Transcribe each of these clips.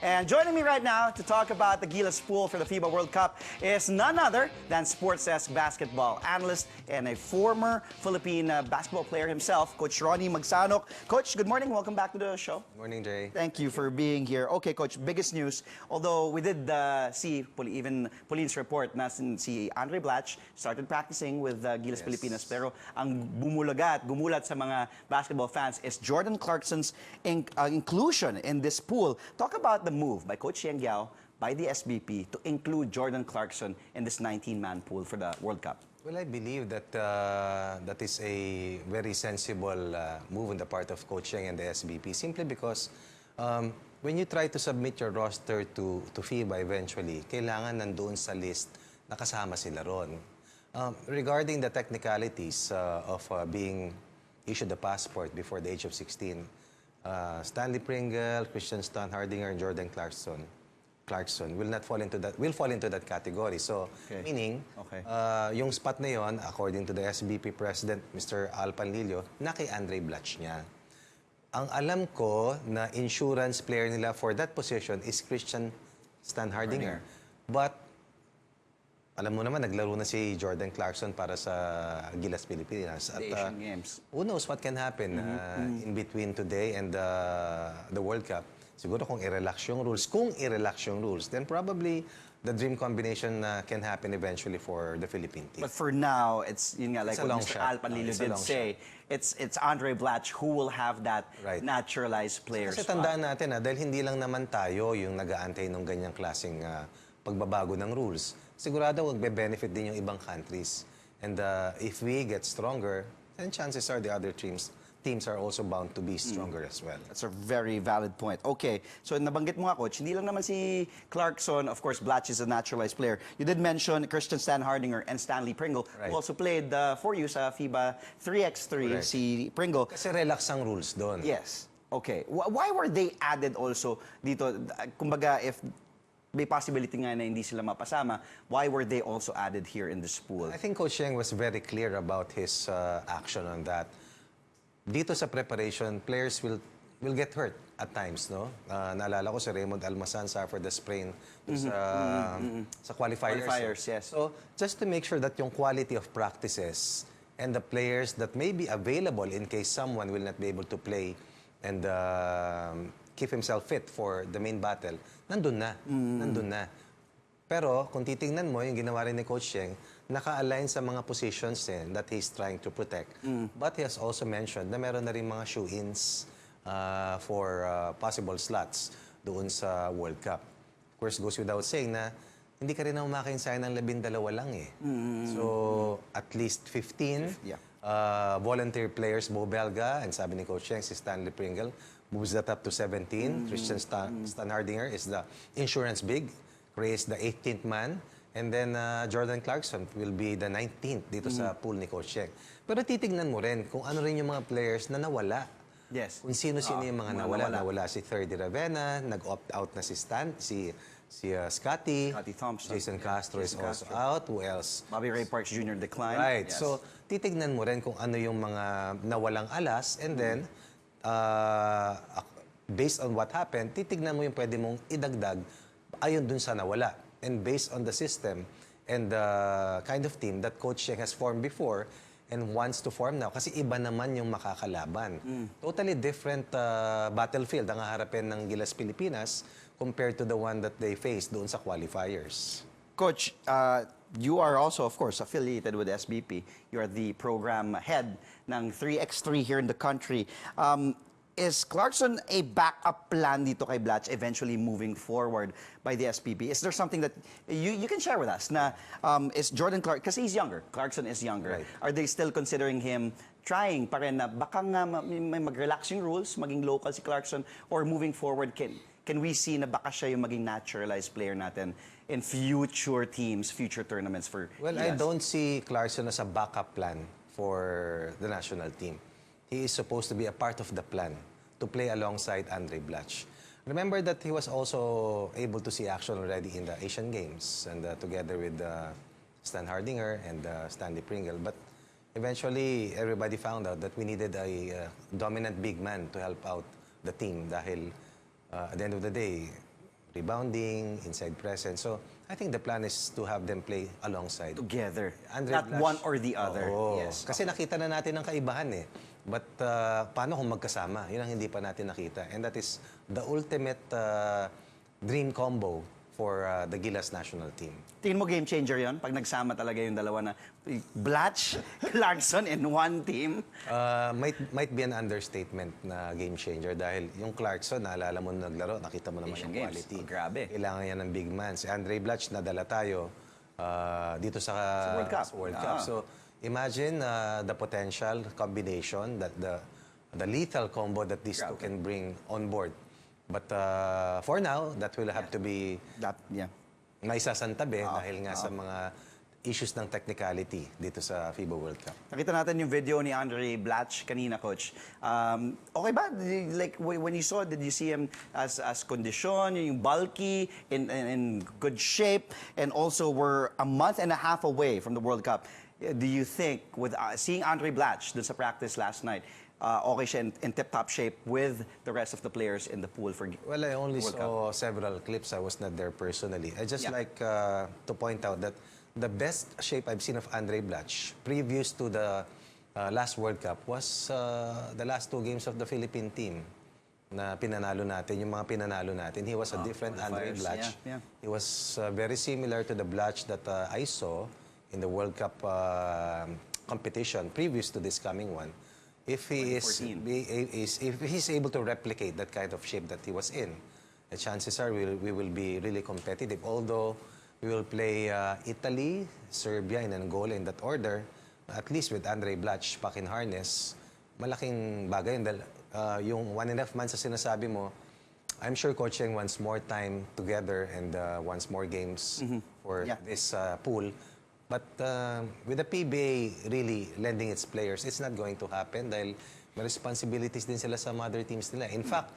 And joining me right now to talk about the Gilas pool for the Fiba World Cup is none other than Sportsdesk basketball analyst and a former Philippine basketball player himself, Coach Ronnie Magsanoc. Coach, good morning. Welcome back to the show. Good morning, Jay. Thank you for being here. Okay, Coach, biggest news. Although we did see even Pauline's report na si Andray Blatche started practicing with Gilas Pilipinas. Pero ang gumulat sa mga basketball fans is Jordan Clarkson's inclusion in this pool. Talk about the move by Coach Yeng Giao by the SBP to include Jordan Clarkson in this 19-man pool for the World Cup. Well, I believe that that is a very sensible move on the part of Coach Yeng and the SBP, simply because when you try to submit your roster to FIBA eventually, kailangan nandoon sa list na kasama sila ron. Regarding the technicalities of being issued a passport before the age of 16, Stanley Pringle, Christian Stan Hardinger, and Jordan Clarkson will fall into that category. So, meaning, yung spot na yon, according to the SBP President, Mr. Al Panlilio, na kay Andray Blatche niya. Ang alam ko na insurance player nila for that position is Christian Stan Hardinger. But, alam mo naman, naglaro na si Jordan Clarkson para sa Gilas Pilipinas. At, Asian Games. Who knows what can happen in between today and the World Cup. Siguro kung i-relax yung rules, then probably the dream combination can happen eventually for the Philippine team. But for now, it's yun nga, like what Mr. Al Panlilio did say, it's Andray Blatche who will have that naturalized player Kasi tandaan natin, dahil hindi lang naman tayo yung nag-aantay ng ganyang klaseng pagbabago ng rules. Sigurado magbe-benefit din yung ibang countries. And if we get stronger, then chances are the other teams are also bound to be stronger as well. That's a very valid point. Okay, so nabanggit mo nga, Coach, hindi lang naman si Clarkson, of course, Blatche is a naturalized player. You did mention Christian Stan Hardinger and Stanley Pringle, who also played for you sa FIBA 3x3, si Pringle. Kasi relax ang rules doon. Yes. Okay. Why were they added also dito? Kumbaga, if may possibility nga na hindi sila mapasama, why were they also added here in this pool? I think Coach Yeng was very clear about his action on that. Dito sa preparation, players will get hurt at times, no? Naalala ko si Raymond Almasan suffered the sprain sa qualifiers. Yes. So, just to make sure that yung quality of practices and the players that may be available in case someone will not be able to play and keep himself fit for the main battle, nandun na. Pero kung titingnan mo, yung ginawa rin ni Coach Yeng, naka-align sa mga positions that he's trying to protect. But he has also mentioned na meron na rin mga shoe-ins for possible slots doon sa World Cup. Of course, goes without saying na hindi ka rin na umakainsayan ng 12 lang eh. So, at least 15 volunteer players, Bo Belga, and sabi ni Coach Yeng, si Stanley Pringle, moves that up to 17. Christian Stan Hardinger is the insurance big, creates the 18th man. And then Jordan Clarkson will be the 19th dito sa pool ni Coach Yeng. Pero titignan mo rin kung ano rin yung mga players na nawala. Yes. Kung sino-sino yung mga nawala. Nawala si Andray Ravena, nag-opt out na si Scotty Thompson. Jason Castro is also out. Who else? Bobby Ray Parks Jr. declined. Right. Yes. So, titignan mo rin kung ano yung mga nawalang alas. And then, based on what happened, titignan mo yung pwede mong idagdag ayon dun sa nawala. And based on the system and the kind of team that Coach Yeng has formed before and wants to form now, kasi iba naman yung makakalaban. Totally different battlefield ang haharapin ng Gilas Pilipinas compared to the one that they faced doon sa qualifiers. Coach, you are also, of course, affiliated with SBP. You are the program head ng 3x3 here in the country. Is Clarkson a backup plan dito kay Blatche eventually moving forward by the SPP? Is there something that you can share with us na is Jordan Clarkson, kasi he's younger, Clarkson is younger. Are they still considering him trying pa rin na baka nga may mag-relax yung rules, maging local si Clarkson, or moving forward, can we see na baka siya yung maging naturalized player natin in future teams, future tournaments for Well, I don't see Clarkson as a backup plan for the national team. He is supposed to be a part of the plan to play alongside Andray Blatche. Remember that he was also able to see action already in the Asian Games and together with Stan Hardinger and Stanley Pringle. But eventually, everybody found out that we needed a dominant big man to help out the team dahil at the end of the day, rebounding, inside presence. So, I think the plan is to have them play alongside. Together. Andray Not Blatche. one or the other. Oo. Yes. Kasi nakita na natin ang kaibahan eh. But paano kung magkasama? Yun ang hindi pa natin nakita. And that is the ultimate dream combo for the Gilas national team. Tingin mo game changer yon pag nagsama talaga yung dalawa na Blatche, Clarkson in one team? Might be an understatement na game changer dahil yung Clarkson, naalala mo nung naglaro, nakita mo naman Asian yung Games. quality. Oh, grabe. Kailangan yan ng big man. Si Andray Blatche, nadala tayo dito sa World Cup. World Cup. So, imagine the potential combination, that the lethal combo that these two can bring on board. But for now, that will have to be naisasantabi dahil nga sa mga issues ng technicality dito sa Fiba World Cup. Nakita natin yung video ni Andray Blatche kanina, Coach. Okay ba? Like, when you saw, did you see him as condition, yung bulky, in good shape, and also we're a month and a half away from the World Cup? Do you think, with seeing Andray Blatche dun sa practice last night, okay siya in tip-top shape with the rest of the players in the pool for Well, I only World saw several clips. I was not there personally. I just like to point out that the best shape I've seen of Andray Blatche previous to the last World Cup was the last 2 games of the Philippine team na pinanalo natin, yung mga pinanalo natin. He was a different Andray Blatche. He was very similar to the Blatche that I saw in the World Cup competition previous to this coming one. If he if he's able to replicate that kind of shape that he was in, the chances are we will be really competitive. Although we will play Italy, Serbia, and Angola in that order, at least with Andray Blatche back in harness, malaking bagay. Yung 1.5 months sa sinasabi mo, I'm sure Coach Yeng wants more time together and wants more games for this pool. But with the PBA really lending its players, it's not going to happen dahil may responsibilities din sila sa mother teams nila. In fact,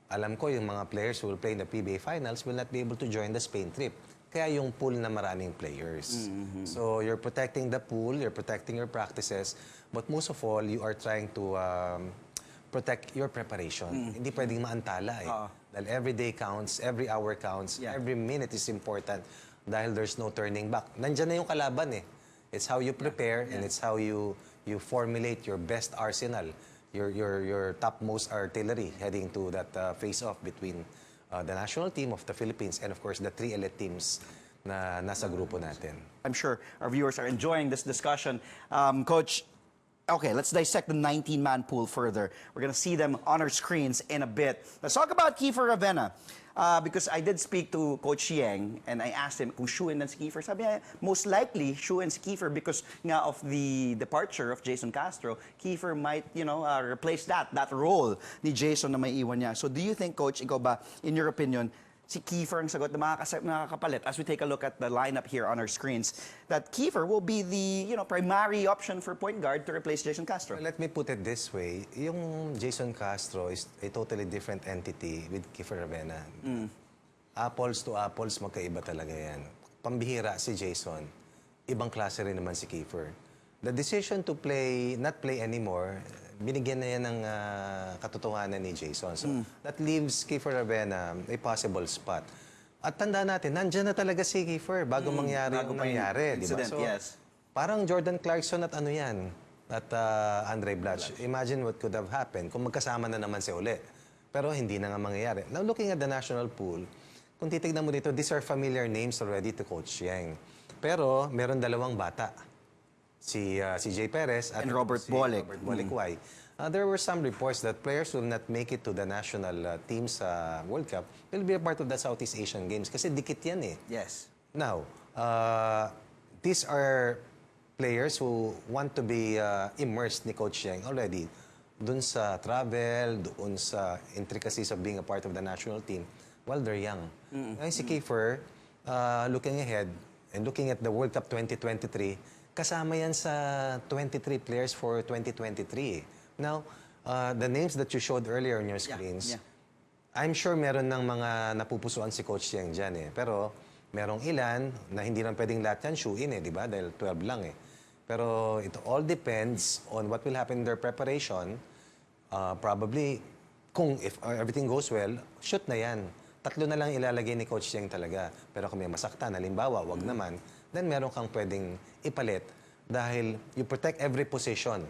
alam ko yung mga players who will play in the PBA finals will not be able to join the Spain trip. Kaya yung pool na maraming players. So you're protecting the pool, you're protecting your practices, but most of all, you are trying to protect your preparation. Hindi pwedeng maantala eh. Dahil every day counts, every hour counts, every minute is important. Dahil there's no turning back. Nandyan na yung kalaban eh. It's how you prepare and it's how you formulate your best arsenal, your topmost artillery heading to that face-off between the national team of the Philippines and of course the 3 elite teams na nasa grupo natin. I'm sure our viewers are enjoying this discussion. Coach, okay, let's dissect the 19-man pool further. We're going to see them on our screens in a bit. Let's talk about Kiefer Ravena. Because I did speak to Coach Yeng and I asked him kung shoe-in na si Kiefer. Sabi niya, most likely shoe-in si Kiefer because nga of the departure of Jason Castro, Kiefer might, replace that role ni Jason na may iwan niya. So do you think, Coach, ikaw ba, in your opinion, si Kiefer ang sagot na makakapalit as we take a look at the lineup here on our screens, that Kiefer will be the primary option for point guard to replace Jason Castro? Well, let me put it this way. Yung Jason Castro is a totally different entity with Kiefer Ravena. Apples to apples, magkaiba talaga yan. Pambihira si Jason, ibang klase rin naman si Kiefer. The decision to not play anymore, binigyan na yan ng katotohanan ni Jason. So, that leaves Kiefer Ravena a possible spot. At tanda natin, nandyan na talaga si Kiefer bago mangyari yung nangyari. Diba? So, parang Jordan Clarkson at at Andray Blatche. Imagine what could have happened kung magkasama na naman si uli. Pero hindi na nga mangyayari. Now, looking at the national pool, kung titignan mo dito, these are familiar names already to Coach Yeng. Pero, meron 2 bata. Si Jay Perez at Robert Bolick. Robert Bolick. There were some reports that players will not make it to the national team's World Cup. Will be a part of the Southeast Asian Games kasi dikit yan eh. Yes. Now, these are players who want to be immersed ni Coach Yeng already dun sa travel, dun sa intricacies of being a part of the national team while they're young. Ngayon si Kiefer, looking ahead and looking at the World Cup 2023, kasama yan sa 23 players for 2023. Now, the names that you showed earlier on your screens, I'm sure meron ng mga napupusuan si Coach Yeng dyan eh. Pero merong ilan na hindi lang pwedeng lahat yan shoe-in eh, di ba? Dahil 12 lang eh. Pero it all depends on what will happen in their preparation. Probably, if everything goes well, shoot na yan. tatlo na lang ilalagay ni Coach Cheng talaga. Pero kung may masaktan, halimbawa, wag naman, then meron kang pwedeng ipalit dahil you protect every position.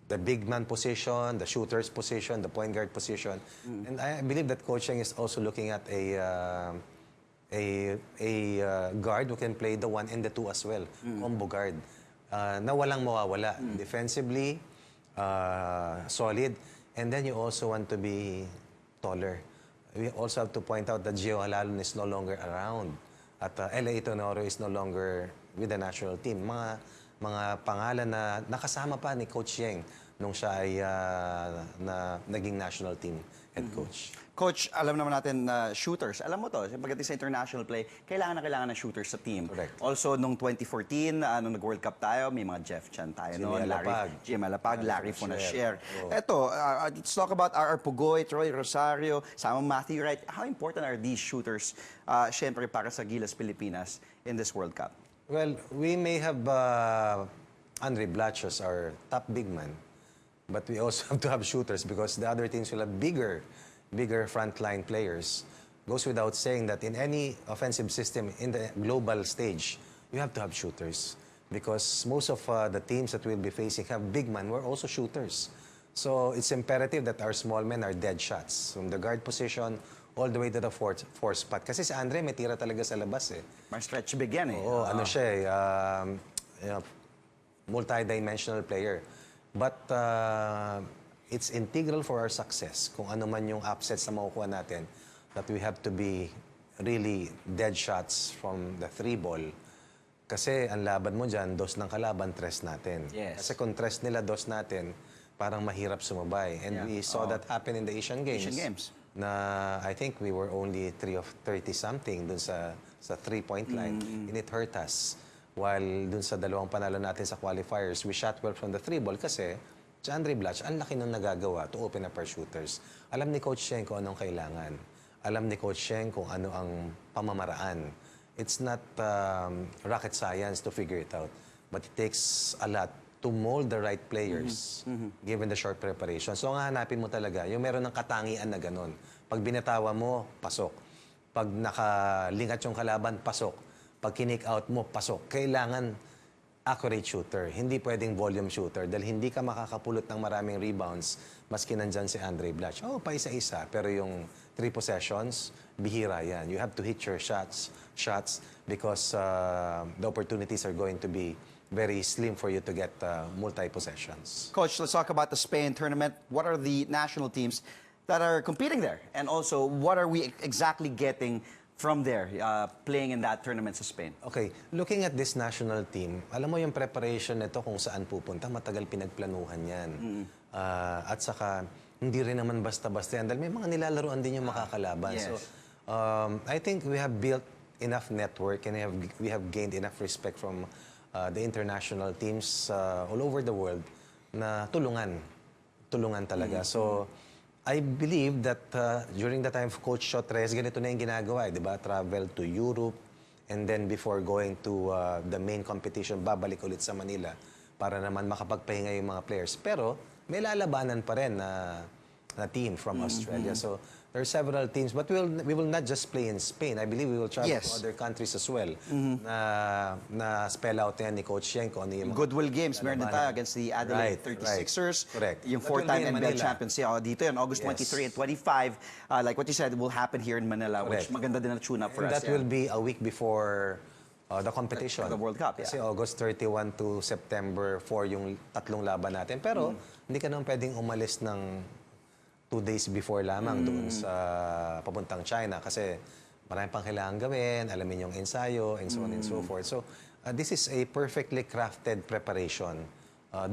The big man position, the shooter's position, the point guard position. And I believe that Coach Cheng is also looking at a guard who can play the 1 and the 2 as well. Combo guard. Na walang mawawala. Defensively, solid. And then you also want to be taller. We also have to point out that Gio Halalon is no longer around. At L.A. Tonoro is no longer with the national team. Mga pangalan na nakasama pa ni Coach Cheng nung siya ay naging national team head coach. Coach, alam naman natin na shooters. Alam mo to, pagdating sa international play, kailangan ng shooters sa team. Correct. Also, nung 2014, nung nag-World Cup tayo, may mga Jeff Chan tayo noon. Jim Alapag, Larry Fonasher. Eto, let's talk about R.R. Pugoy, Troy Rosario, sama Matthew Wright. How important are these shooters, syempre, para sa Gilas Pilipinas in this World Cup? Well, we may have Andray Blatche as our top big man, but we also have to have shooters because the other teams will have bigger frontline players. Goes without saying that in any offensive system in the global stage, you have to have shooters because most of the teams that we'll be facing have big men who are also shooters. So it's imperative that our small men are dead shots from the guard position all the way to the fourth spot. Kasi si Andre may tira talaga sa labas eh. May stretch big yan eh. Oo, ano siya eh, multi-dimensional player. But it's integral for our success kung ano man yung upsets na makukuha natin that we have to be really dead shots from the 3 ball. Kasi ang laban mo dyan, dos ng kalaban, tres natin. Yes. Kasi kung tres nila, dos natin, parang mahirap sumabay. And we saw that happen in the Asian Games. Asian Games. Na I think we were only 3 of 30-something dun sa 3-point line. And it hurt us. While dun sa dalawang panalo natin sa qualifiers, we shot well from the 3 ball kasi si Andray Blatche, ang laki nung nagagawa to open up our shooters. Alam ni Coach Cheng kung anong kailangan. Alam ni Coach Cheng kung ano ang pamamaraan. It's not rocket science to figure it out. But it takes a lot to mold the right players given the short preparation. So ang hanapin mo talaga, yung meron ng katangian na ganun. Pag binatawa mo, pasok. Pag nakalingat yung kalaban, pasok. Pag kinik out mo, pasok. Kailangan accurate shooter. Hindi pwedeng volume shooter dahil hindi ka makakapulot ng maraming rebounds maski nandyan si Andray Blatche. Oh, pa isa-isa. Pero yung 3 possessions, bihira yan. You have to hit your shots because the opportunities are going to be very slim for you to get multi-possessions. Coach, let's talk about the Spain tournament. What are the national teams that are competing there? And also, what are we exactly getting from there, playing in that tournament sa Spain? Okay, looking at this national team, alam mo yung preparation nito kung saan pupunta, matagal pinagplanuhan yan. At saka, hindi rin naman basta-basta yan dahil may mga nilalaroan din yung makakalaban. Yes. So, I think we have built enough network and we have gained enough respect from the international teams all over the world na tulungan talaga. So, I believe that during the time of Coach Chotres, ganito na yung ginagawa, di ba? Travel to Europe and then before going to the main competition, babalik ulit sa Manila para naman makapagpahinga yung mga players. Pero may lalabanan pa rin na team from Australia. So there are several teams, but we will not just play in Spain. I believe we will travel to other countries as well. Na spell out yan ni Coach Cheng kung ano yung Goodwill Games, meron din tayo against the Adelaide 36ers. Correct. Yung That will be 4-time in NBL Manila. champions. Yeah, dito yun, August 23 and 25. Like what you said, will happen here in Manila, which maganda din na tune-up for And us. that will be a week before the competition. The World Cup, yeah. Kasi August 31 to September 4 yung tatlong laban natin. Pero hindi ka naman pwedeng umalis ng 2 days before lamang doon sa papuntang China kasi marami pang kailangan gawin, alamin yung ensayo, and so on and so forth. So, this is a perfectly crafted preparation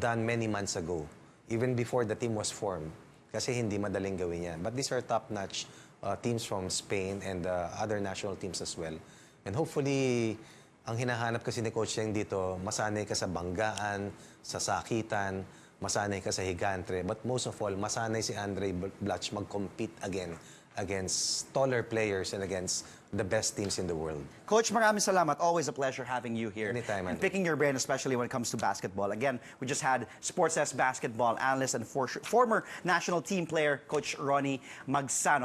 done many months ago, even before the team was formed. Kasi hindi madaling gawin yan. But these are top-notch teams from Spain and other national teams as well. And hopefully, ang hinahanap kasi ni Coach Cheng dito, masanay ka sa banggaan, sa sakitan, masanay ka sa higante, but most of all, masanay si Andray Blatche mag-compete again against taller players and against the best teams in the world. Coach, maraming salamat. Always a pleasure having you here. Anytime, and Andy. picking your brain, especially when it comes to basketball. Again, we just had Sportsdesk basketball analyst and former national team player, Coach Ronnie Magsanoc.